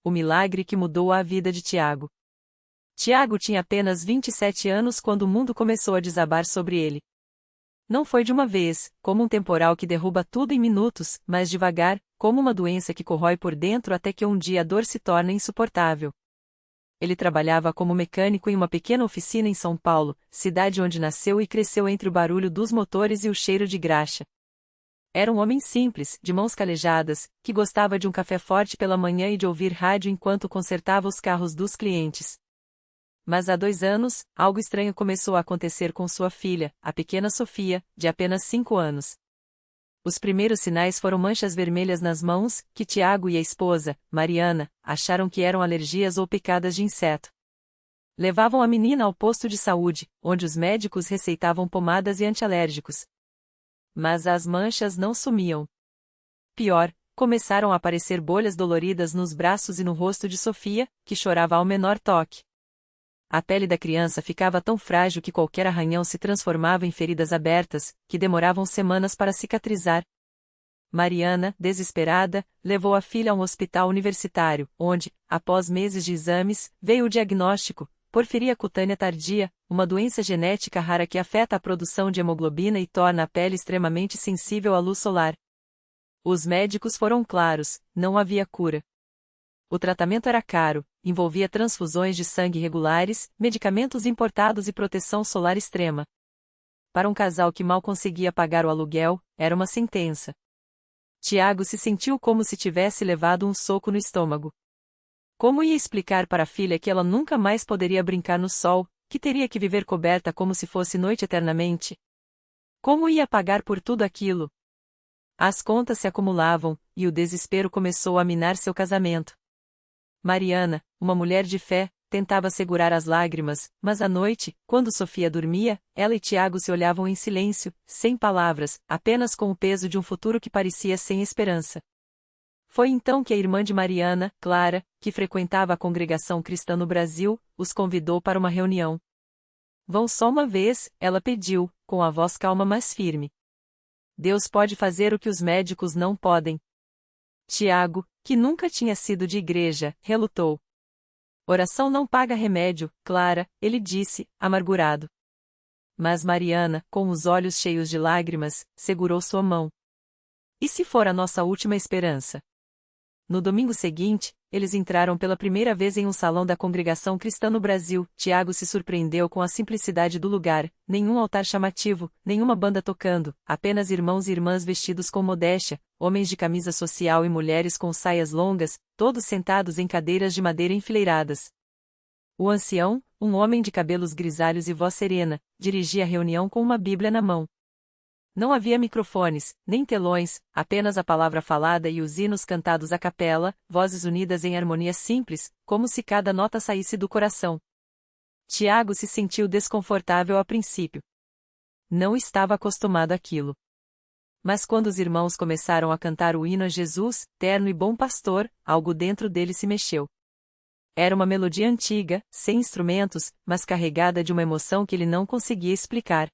o milagre que mudou a vida de Tiago. Tiago tinha apenas 27 anos quando o mundo começou a desabar sobre ele. Não foi de uma vez, como um temporal que derruba tudo em minutos, mas devagar, como uma doença que corrói por dentro até que um dia a dor se torna insuportável. Ele trabalhava como mecânico em uma pequena oficina em São Paulo, cidade onde nasceu e cresceu entre o barulho dos motores e o cheiro de graxa. Era um homem simples, de mãos calejadas, que gostava de um café forte pela manhã e de ouvir rádio enquanto consertava os carros dos clientes. Mas há 2 anos, algo estranho começou a acontecer com sua filha, a pequena Sofia, de apenas 5 anos. Os primeiros sinais foram manchas vermelhas nas mãos, que Tiago e a esposa, Mariana, acharam que eram alergias ou picadas de inseto. Levavam a menina ao posto de saúde, onde os médicos receitavam pomadas e antialérgicos. Mas as manchas não sumiam. Pior, começaram a aparecer bolhas doloridas nos braços e no rosto de Sofia, que chorava ao menor toque. A pele da criança ficava tão frágil que qualquer arranhão se transformava em feridas abertas, que demoravam semanas para cicatrizar. Mariana, desesperada, levou a filha a um hospital universitário, onde, após meses de exames, veio o diagnóstico: porfiria cutânea tardia, uma doença genética rara que afeta a produção de hemoglobina e torna a pele extremamente sensível à luz solar. Os médicos foram claros: não havia cura. O tratamento era caro, envolvia transfusões de sangue regulares, medicamentos importados e proteção solar extrema. Para um casal que mal conseguia pagar o aluguel, era uma sentença. Tiago se sentiu como se tivesse levado um soco no estômago. Como ia explicar para a filha que ela nunca mais poderia brincar no sol, que teria que viver coberta como se fosse noite eternamente? Como ia pagar por tudo aquilo? As contas se acumulavam, e o desespero começou a minar seu casamento. Mariana, uma mulher de fé, tentava segurar as lágrimas, mas à noite, quando Sofia dormia, ela e Tiago se olhavam em silêncio, sem palavras, apenas com o peso de um futuro que parecia sem esperança. Foi então que a irmã de Mariana, Clara, que frequentava a congregação cristã no Brasil, os convidou para uma reunião. Vão só uma vez, ela pediu, com a voz calma mas firme. Deus pode fazer o que os médicos não podem. Tiago, que nunca tinha sido de igreja, relutou. Oração não paga remédio, Clara, ele disse, amargurado. Mas Mariana, com os olhos cheios de lágrimas, segurou sua mão. E se for a nossa última esperança? No domingo seguinte, eles entraram pela primeira vez em um salão da congregação cristã no Brasil. Tiago se surpreendeu com a simplicidade do lugar, nenhum altar chamativo, nenhuma banda tocando, apenas irmãos e irmãs vestidos com modéstia, homens de camisa social e mulheres com saias longas, todos sentados em cadeiras de madeira enfileiradas. O ancião, um homem de cabelos grisalhos e voz serena, dirigia a reunião com uma Bíblia na mão. Não havia microfones, nem telões, apenas a palavra falada e os hinos cantados a capela, vozes unidas em harmonia simples, como se cada nota saísse do coração. Tiago se sentiu desconfortável a princípio. Não estava acostumado àquilo. Mas quando os irmãos começaram a cantar o hino a Jesus, terno e bom pastor, algo dentro dele se mexeu. Era uma melodia antiga, sem instrumentos, mas carregada de uma emoção que ele não conseguia explicar.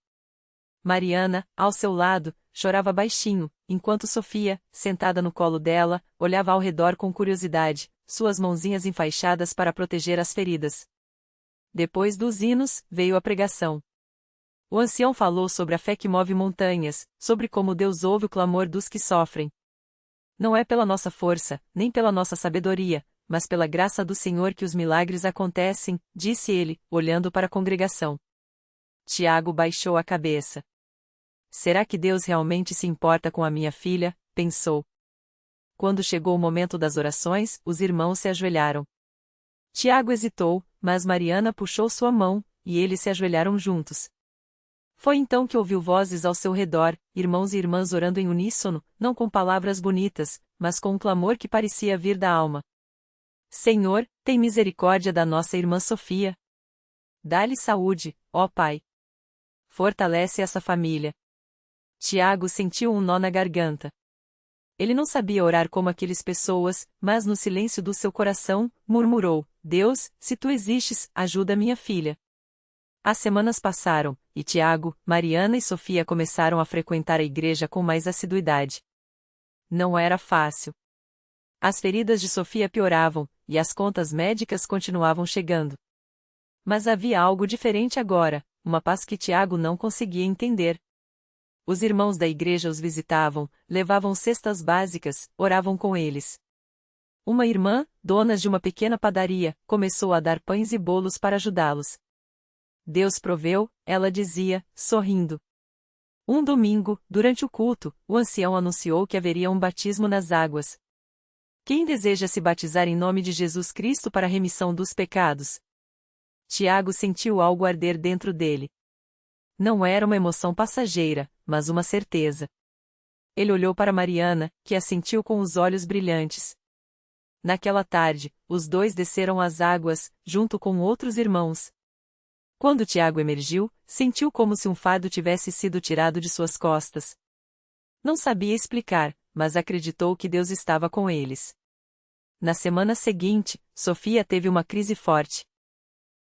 Mariana, ao seu lado, chorava baixinho, enquanto Sofia, sentada no colo dela, olhava ao redor com curiosidade, suas mãozinhas enfaixadas para proteger as feridas. Depois dos hinos, veio a pregação. O ancião falou sobre a fé que move montanhas, sobre como Deus ouve o clamor dos que sofrem. Não é pela nossa força, nem pela nossa sabedoria, mas pela graça do Senhor que os milagres acontecem, disse ele, olhando para a congregação. Tiago baixou a cabeça. Será que Deus realmente se importa com a minha filha? Pensou. Quando chegou o momento das orações, os irmãos se ajoelharam. Tiago hesitou, mas Mariana puxou sua mão, e eles se ajoelharam juntos. Foi então que ouviu vozes ao seu redor, irmãos e irmãs orando em uníssono, não com palavras bonitas, mas com um clamor que parecia vir da alma. Senhor, tem misericórdia da nossa irmã Sofia. Dá-lhe saúde, ó Pai. Fortalece essa família. Tiago sentiu um nó na garganta. Ele não sabia orar como aquelas pessoas, mas no silêncio do seu coração, murmurou: Deus, se tu existes, ajuda minha filha. As semanas passaram, e Tiago, Mariana e Sofia começaram a frequentar a igreja com mais assiduidade. Não era fácil. As feridas de Sofia pioravam, e as contas médicas continuavam chegando. Mas havia algo diferente agora, uma paz que Tiago não conseguia entender. Os irmãos da igreja os visitavam, levavam cestas básicas, oravam com eles. Uma irmã, dona de uma pequena padaria, começou a dar pães e bolos para ajudá-los. Deus proveu, ela dizia, sorrindo. Um domingo, durante o culto, o ancião anunciou que haveria um batismo nas águas. Quem deseja se batizar em nome de Jesus Cristo para a remissão dos pecados? Tiago sentiu algo arder dentro dele. Não era uma emoção passageira, mas uma certeza. Ele olhou para Mariana, que assentiu com os olhos brilhantes. Naquela tarde, os dois desceram as águas, junto com outros irmãos. Quando Tiago emergiu, sentiu como se um fardo tivesse sido tirado de suas costas. Não sabia explicar, mas acreditou que Deus estava com eles. Na semana seguinte, Sofia teve uma crise forte.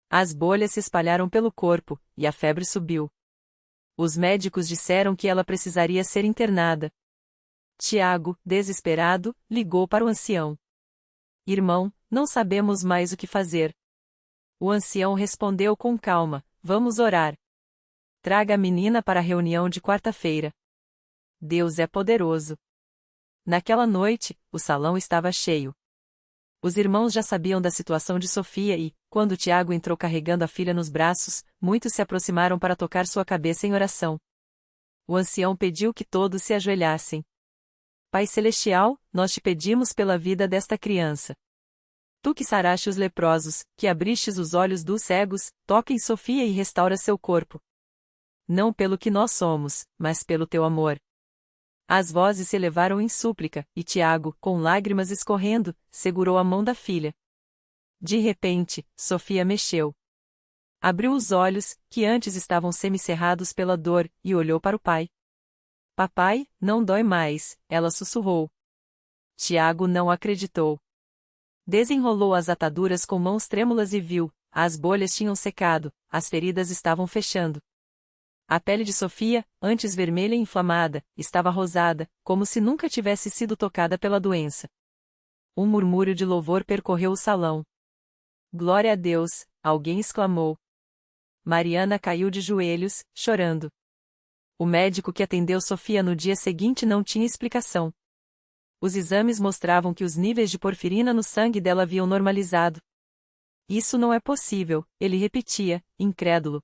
As bolhas se espalharam pelo corpo, e a febre subiu. Os médicos disseram que ela precisaria ser internada. Tiago, desesperado, ligou para o ancião. Irmão, não sabemos mais o que fazer. O ancião respondeu com calma, vamos orar. Traga a menina para a reunião de quarta-feira. Deus é poderoso. Naquela noite, o salão estava cheio. Os irmãos já sabiam da situação de Sofia e, quando Tiago entrou carregando a filha nos braços, muitos se aproximaram para tocar sua cabeça em oração. O ancião pediu que todos se ajoelhassem. Pai Celestial, nós te pedimos pela vida desta criança. Tu que saraste os leprosos, que abristes os olhos dos cegos, toca em Sofia e restaura seu corpo. Não pelo que nós somos, mas pelo teu amor. As vozes se elevaram em súplica, e Tiago, com lágrimas escorrendo, segurou a mão da filha. De repente, Sofia mexeu. Abriu os olhos, que antes estavam semicerrados pela dor, e olhou para o pai. Papai, não dói mais, ela sussurrou. Tiago não acreditou. Desenrolou as ataduras com mãos trêmulas e viu, as bolhas tinham secado, as feridas estavam fechando. A pele de Sofia, antes vermelha e inflamada, estava rosada, como se nunca tivesse sido tocada pela doença. Um murmúrio de louvor percorreu o salão. Glória a Deus, alguém exclamou. Mariana caiu de joelhos, chorando. O médico que atendeu Sofia no dia seguinte não tinha explicação. Os exames mostravam que os níveis de porfirina no sangue dela haviam normalizado. Isso não é possível, ele repetia, incrédulo.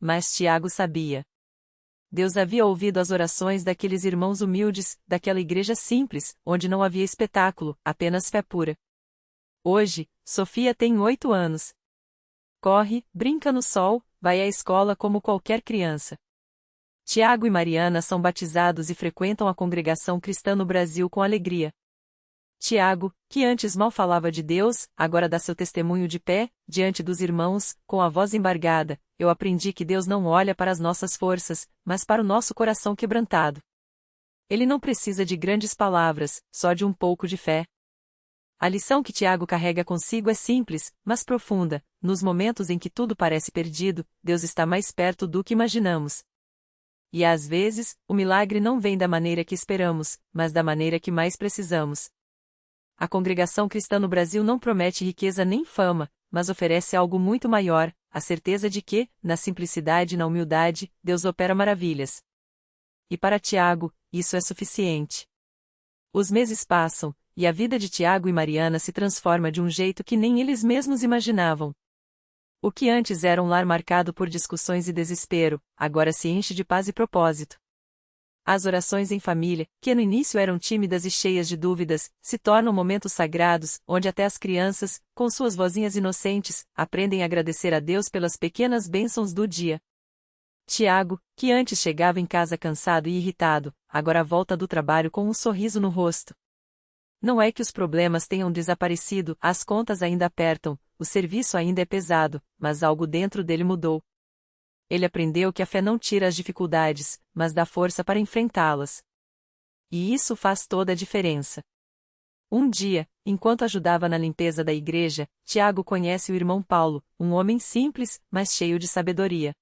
Mas Tiago sabia. Deus havia ouvido as orações daqueles irmãos humildes, daquela igreja simples, onde não havia espetáculo, apenas fé pura. Hoje, Sofia tem 8 anos. Corre, brinca no sol, vai à escola como qualquer criança. Tiago e Mariana são batizados e frequentam a congregação cristã no Brasil com alegria. Tiago, que antes mal falava de Deus, agora dá seu testemunho de pé, diante dos irmãos, com a voz embargada. Eu aprendi que Deus não olha para as nossas forças, mas para o nosso coração quebrantado. Ele não precisa de grandes palavras, só de um pouco de fé. A lição que Tiago carrega consigo é simples, mas profunda. Nos momentos em que tudo parece perdido, Deus está mais perto do que imaginamos. E às vezes, o milagre não vem da maneira que esperamos, mas da maneira que mais precisamos. A congregação cristã no Brasil não promete riqueza nem fama, mas oferece algo muito maior, a certeza de que, na simplicidade e na humildade, Deus opera maravilhas. E para Tiago, isso é suficiente. Os meses passam, e a vida de Tiago e Mariana se transforma de um jeito que nem eles mesmos imaginavam. O que antes era um lar marcado por discussões e desespero, agora se enche de paz e propósito. As orações em família, que no início eram tímidas e cheias de dúvidas, se tornam momentos sagrados, onde até as crianças, com suas vozinhas inocentes, aprendem a agradecer a Deus pelas pequenas bênçãos do dia. Tiago, que antes chegava em casa cansado e irritado, agora volta do trabalho com um sorriso no rosto. Não é que os problemas tenham desaparecido, as contas ainda apertam, o serviço ainda é pesado, mas algo dentro dele mudou. Ele aprendeu que a fé não tira as dificuldades, mas dá força para enfrentá-las. E isso faz toda a diferença. Um dia, enquanto ajudava na limpeza da igreja, Tiago conhece o irmão Paulo, um homem simples, mas cheio de sabedoria.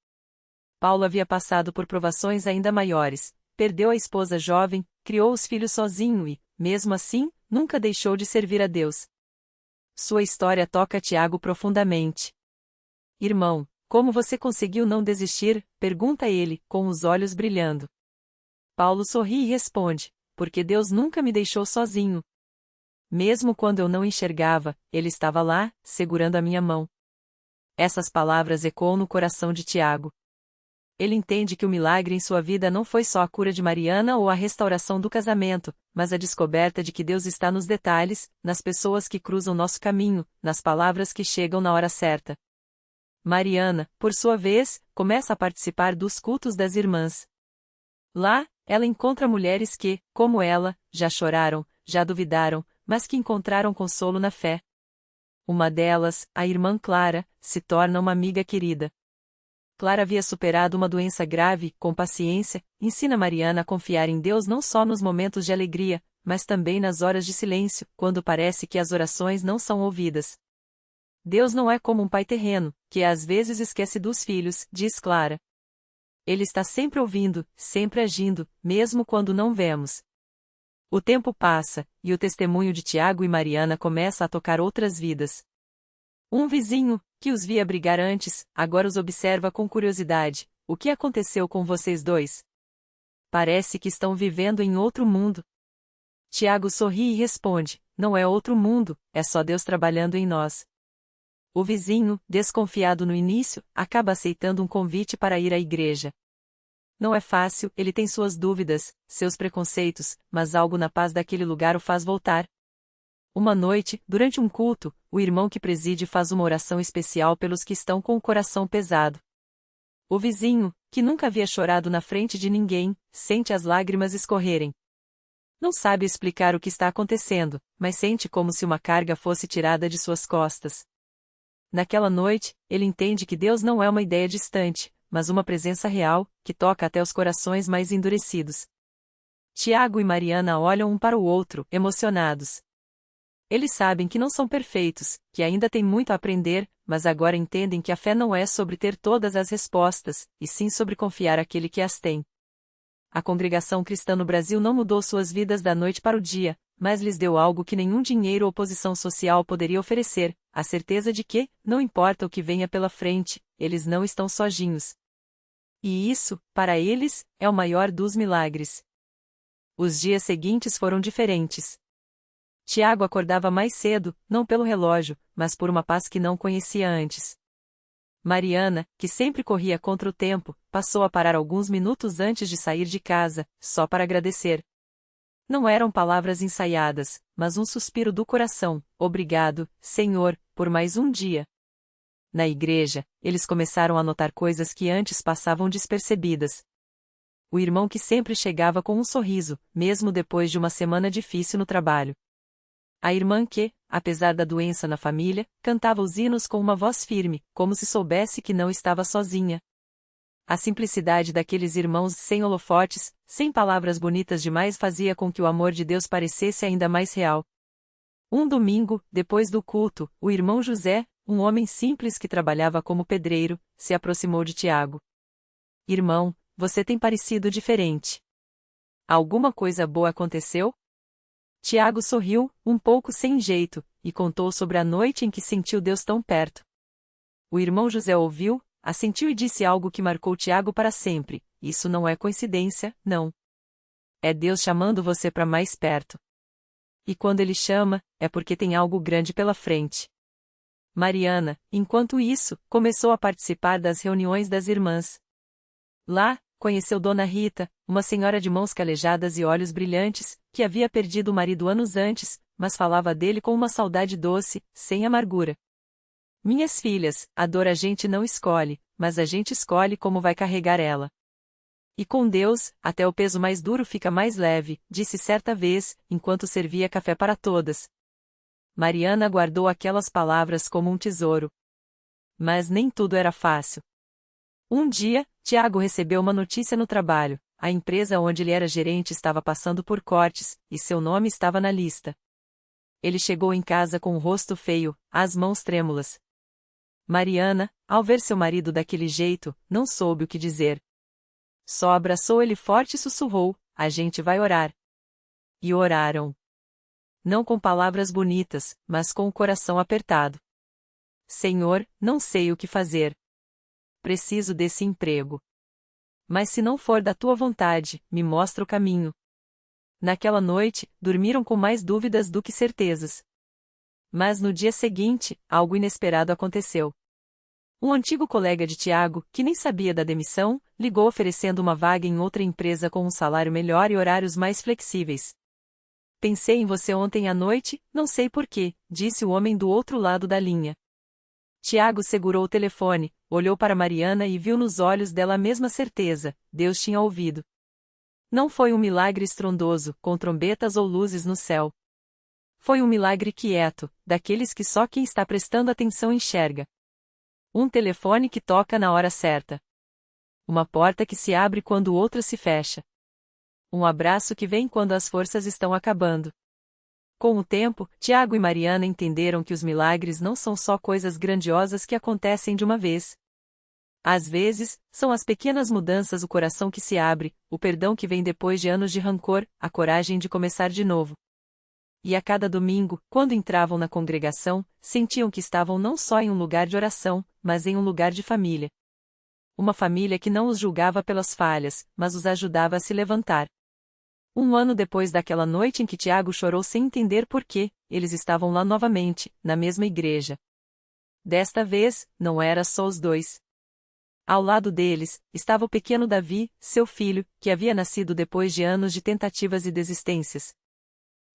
Paulo havia passado por provações ainda maiores, perdeu a esposa jovem, criou os filhos sozinho e, mesmo assim, nunca deixou de servir a Deus. Sua história toca Tiago profundamente. Irmão, como você conseguiu não desistir? Pergunta ele, com os olhos brilhando. Paulo sorri e responde: porque Deus nunca me deixou sozinho. Mesmo quando eu não enxergava, Ele estava lá, segurando a minha mão. Essas palavras ecoam no coração de Tiago. Ele entende que o milagre em sua vida não foi só a cura de Mariana ou a restauração do casamento, mas a descoberta de que Deus está nos detalhes, nas pessoas que cruzam nosso caminho, nas palavras que chegam na hora certa. Mariana, por sua vez, começa a participar dos cultos das irmãs. Lá, ela encontra mulheres que, como ela, já choraram, já duvidaram, mas que encontraram consolo na fé. Uma delas, a irmã Clara, se torna uma amiga querida. Clara havia superado uma doença grave, com paciência, ensina Mariana a confiar em Deus não só nos momentos de alegria, mas também nas horas de silêncio, quando parece que as orações não são ouvidas. Deus não é como um pai terreno, que às vezes esquece dos filhos, diz Clara. Ele está sempre ouvindo, sempre agindo, mesmo quando não vemos. O tempo passa, e o testemunho de Tiago e Mariana começa a tocar outras vidas. Um vizinho, que os via brigar antes, agora os observa com curiosidade. O que aconteceu com vocês dois? Parece que estão vivendo em outro mundo. Tiago sorri e responde: não é outro mundo, é só Deus trabalhando em nós. O vizinho, desconfiado no início, acaba aceitando um convite para ir à igreja. Não é fácil, ele tem suas dúvidas, seus preconceitos, mas algo na paz daquele lugar o faz voltar. Uma noite, durante um culto, o irmão que preside faz uma oração especial pelos que estão com o coração pesado. O vizinho, que nunca havia chorado na frente de ninguém, sente as lágrimas escorrerem. Não sabe explicar o que está acontecendo, mas sente como se uma carga fosse tirada de suas costas. Naquela noite, ele entende que Deus não é uma ideia distante, mas uma presença real, que toca até os corações mais endurecidos. Tiago e Mariana olham um para o outro, emocionados. Eles sabem que não são perfeitos, que ainda têm muito a aprender, mas agora entendem que a fé não é sobre ter todas as respostas, e sim sobre confiar àquele que as tem. A congregação cristã no Brasil não mudou suas vidas da noite para o dia, mas lhes deu algo que nenhum dinheiro ou posição social poderia oferecer: a certeza de que, não importa o que venha pela frente, eles não estão sozinhos. E isso, para eles, é o maior dos milagres. Os dias seguintes foram diferentes. Tiago acordava mais cedo, não pelo relógio, mas por uma paz que não conhecia antes. Mariana, que sempre corria contra o tempo, passou a parar alguns minutos antes de sair de casa, só para agradecer. Não eram palavras ensaiadas, mas um suspiro do coração: obrigado, Senhor, por mais um dia. Na igreja, eles começaram a notar coisas que antes passavam despercebidas. O irmão que sempre chegava com um sorriso, mesmo depois de uma semana difícil no trabalho. A irmã que, apesar da doença na família, cantava os hinos com uma voz firme, como se soubesse que não estava sozinha. A simplicidade daqueles irmãos sem holofotes, sem palavras bonitas demais fazia com que o amor de Deus parecesse ainda mais real. Um domingo, depois do culto, o irmão José, um homem simples que trabalhava como pedreiro, se aproximou de Tiago. Irmão, você tem parecido diferente. Alguma coisa boa aconteceu? Tiago sorriu, um pouco sem jeito, e contou sobre a noite em que sentiu Deus tão perto. O irmão José ouviu, assentiu e disse algo que marcou Tiago para sempre: isso não é coincidência, não. É Deus chamando você para mais perto. E quando Ele chama, é porque tem algo grande pela frente. Mariana, enquanto isso, começou a participar das reuniões das irmãs. Lá, conheceu Dona Rita, uma senhora de mãos calejadas e olhos brilhantes, que havia perdido o marido anos antes, mas falava dele com uma saudade doce, sem amargura. Minhas filhas, a dor a gente não escolhe, mas a gente escolhe como vai carregar ela. E com Deus, até o peso mais duro fica mais leve, disse certa vez, enquanto servia café para todas. Mariana guardou aquelas palavras como um tesouro. Mas nem tudo era fácil. Um dia, Tiago recebeu uma notícia no trabalho: a empresa onde ele era gerente estava passando por cortes, e seu nome estava na lista. Ele chegou em casa com o rosto feio, as mãos trêmulas. Mariana, ao ver seu marido daquele jeito, não soube o que dizer. Só abraçou ele forte e sussurrou: a gente vai orar. E oraram. Não com palavras bonitas, mas com o coração apertado. Senhor, não sei o que fazer. Preciso desse emprego. Mas se não for da tua vontade, me mostra o caminho. Naquela noite, dormiram com mais dúvidas do que certezas. Mas no dia seguinte, algo inesperado aconteceu. Um antigo colega de Tiago, que nem sabia da demissão, ligou oferecendo uma vaga em outra empresa com um salário melhor e horários mais flexíveis. Pensei em você ontem à noite, não sei porquê, disse o homem do outro lado da linha. Tiago segurou o telefone, olhou para Mariana e viu nos olhos dela a mesma certeza: Deus tinha ouvido. Não foi um milagre estrondoso, com trombetas ou luzes no céu. Foi um milagre quieto, daqueles que só quem está prestando atenção enxerga. Um telefone que toca na hora certa. Uma porta que se abre quando outra se fecha. Um abraço que vem quando as forças estão acabando. Com o tempo, Tiago e Mariana entenderam que os milagres não são só coisas grandiosas que acontecem de uma vez. Às vezes, são as pequenas mudanças, o coração que se abre, o perdão que vem depois de anos de rancor, a coragem de começar de novo. E a cada domingo, quando entravam na congregação, sentiam que estavam não só em um lugar de oração, mas em um lugar de família. Uma família que não os julgava pelas falhas, mas os ajudava a se levantar. Um ano depois daquela noite em que Tiago chorou sem entender por quê, eles estavam lá novamente, na mesma igreja. Desta vez, não era só os dois. Ao lado deles, estava o pequeno Davi, seu filho, que havia nascido depois de anos de tentativas e desistências.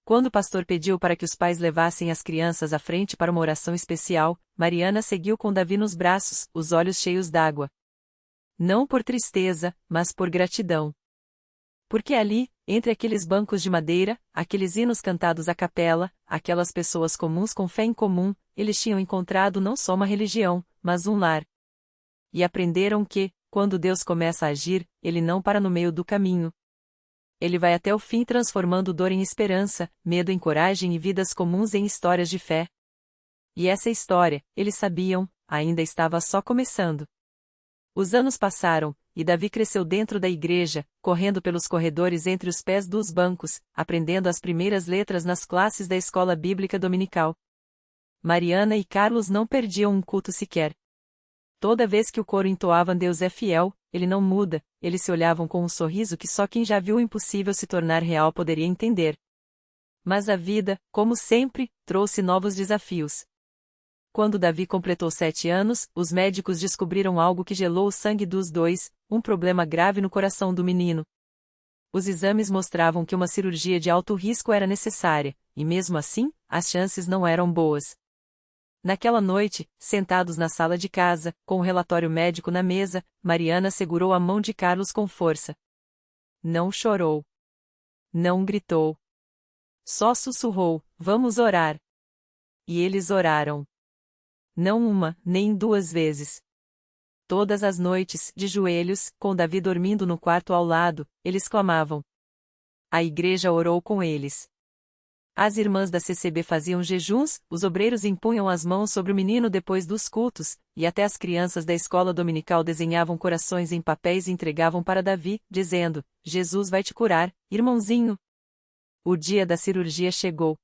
Quando o pastor pediu para que os pais levassem as crianças à frente para uma oração especial, Mariana seguiu com Davi nos braços, os olhos cheios d'água. Não por tristeza, mas por gratidão. Porque ali, entre aqueles bancos de madeira, aqueles hinos cantados à capela, aquelas pessoas comuns com fé em comum, eles tinham encontrado não só uma religião, mas um lar. E aprenderam que, quando Deus começa a agir, Ele não para no meio do caminho. Ele vai até o fim transformando dor em esperança, medo em coragem e vidas comuns em histórias de fé. E essa história, eles sabiam, ainda estava só começando. Os anos passaram, e Davi cresceu dentro da igreja, correndo pelos corredores entre os pés dos bancos, aprendendo as primeiras letras nas classes da escola bíblica dominical. Mariana e Carlos não perdiam um culto sequer. Toda vez que o coro entoava Deus é fiel, ele não muda, eles se olhavam com um sorriso que só quem já viu o impossível se tornar real poderia entender. Mas a vida, como sempre, trouxe novos desafios. Quando Davi completou 7 anos, os médicos descobriram algo que gelou o sangue dos dois, um problema grave no coração do menino. Os exames mostravam que uma cirurgia de alto risco era necessária, e mesmo assim, as chances não eram boas. Naquela noite, sentados na sala de casa, com o relatório médico na mesa, Mariana segurou a mão de Carlos com força. Não chorou. Não gritou. Só sussurrou: vamos orar. E eles oraram. Não uma, nem 2 vezes. Todas as noites, de joelhos, com Davi dormindo no quarto ao lado, eles clamavam. A igreja orou com eles. As irmãs da CCB faziam jejuns, os obreiros impunham as mãos sobre o menino depois dos cultos, e até as crianças da escola dominical desenhavam corações em papéis e entregavam para Davi, dizendo: Jesus vai te curar, irmãozinho. O dia da cirurgia chegou.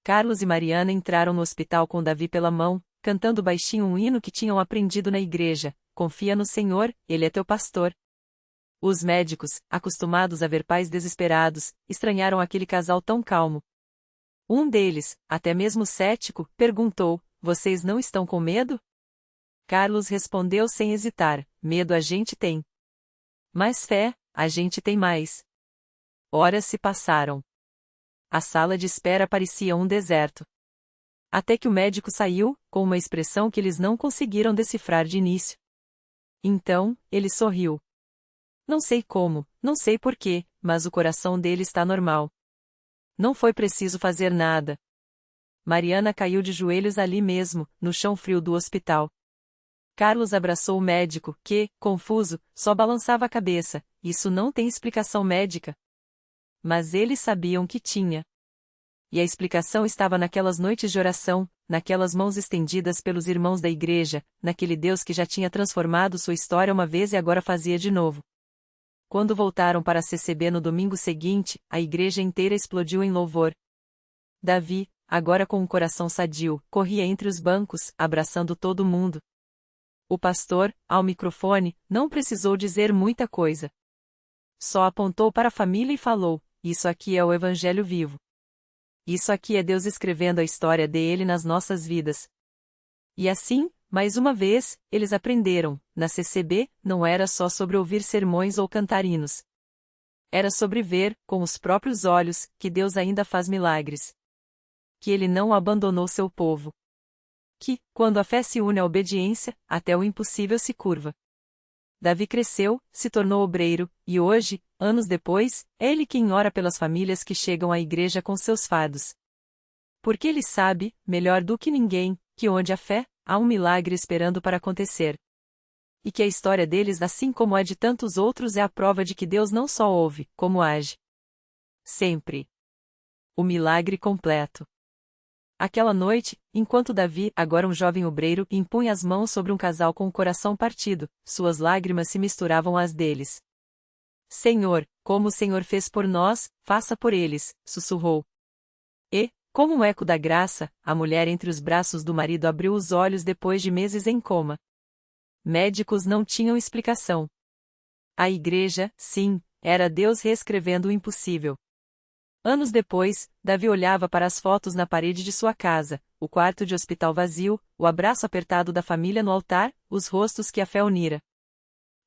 Carlos e Mariana entraram no hospital com Davi pela mão, cantando baixinho um hino que tinham aprendido na igreja: confia no Senhor, Ele é teu pastor. Os médicos, acostumados a ver pais desesperados, estranharam aquele casal tão calmo. Um deles, até mesmo cético, perguntou: vocês não estão com medo? Carlos respondeu sem hesitar: medo a gente tem. Mas fé, a gente tem mais. Horas se passaram. A sala de espera parecia um deserto. Até que o médico saiu, com uma expressão que eles não conseguiram decifrar de início. Então, ele sorriu. Não sei como, não sei porquê, mas o coração dele está normal. Não foi preciso fazer nada. Mariana caiu de joelhos ali mesmo, no chão frio do hospital. Carlos abraçou o médico, que, confuso, só balançava a cabeça: isso não tem explicação médica. Mas eles sabiam que tinha. E a explicação estava naquelas noites de oração, naquelas mãos estendidas pelos irmãos da igreja, naquele Deus que já tinha transformado sua história uma vez e agora fazia de novo. Quando voltaram para a CCB no domingo seguinte, a igreja inteira explodiu em louvor. Davi, agora com um coração sadio, corria entre os bancos, abraçando todo mundo. O pastor, ao microfone, não precisou dizer muita coisa. Só apontou para a família e falou: "Isso aqui é o Evangelho vivo. Isso aqui é Deus escrevendo a história dele nas nossas vidas." E assim, mais uma vez, eles aprenderam, na CCB, não era só sobre ouvir sermões ou cantar hinos. Era sobre ver, com os próprios olhos, que Deus ainda faz milagres. Que Ele não abandonou seu povo. Que, quando a fé se une à obediência, até o impossível se curva. Davi cresceu, se tornou obreiro, e hoje, anos depois, é ele quem ora pelas famílias que chegam à igreja com seus fardos. Porque ele sabe, melhor do que ninguém, que onde há fé, há um milagre esperando para acontecer. E que a história deles, assim como a de tantos outros, é a prova de que Deus não só ouve, como age. Sempre. O milagre completo. Aquela noite, enquanto Davi, agora um jovem obreiro, impunha as mãos sobre um casal com o coração partido, suas lágrimas se misturavam às deles. "Senhor, como o Senhor fez por nós, faça por eles", sussurrou. E, como um eco da graça, a mulher entre os braços do marido abriu os olhos depois de meses em coma. Médicos não tinham explicação. A igreja, sim, era Deus reescrevendo o impossível. Anos depois, Davi olhava para as fotos na parede de sua casa, o quarto de hospital vazio, o abraço apertado da família no altar, os rostos que a fé unira.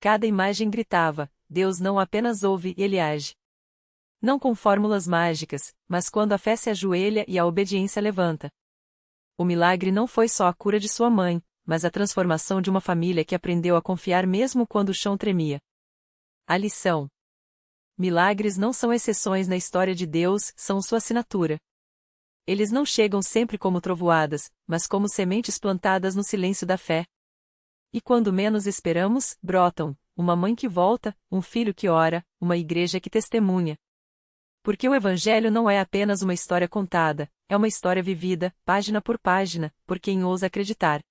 Cada imagem gritava: Deus não apenas ouve, Ele age. Não com fórmulas mágicas, mas quando a fé se ajoelha e a obediência levanta. O milagre não foi só a cura de sua mãe, mas a transformação de uma família que aprendeu a confiar mesmo quando o chão tremia. A lição: milagres não são exceções na história de Deus, são sua assinatura. Eles não chegam sempre como trovoadas, mas como sementes plantadas no silêncio da fé. E quando menos esperamos, brotam: uma mãe que volta, um filho que ora, uma igreja que testemunha. Porque o Evangelho não é apenas uma história contada, é uma história vivida, página por página, por quem ousa acreditar.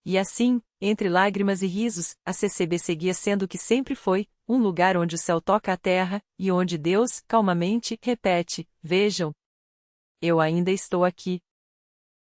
E assim, entre lágrimas e risos, a CCB seguia sendo o que sempre foi, um lugar onde o céu toca a terra, e onde Deus, calmamente, repete: vejam, eu ainda estou aqui.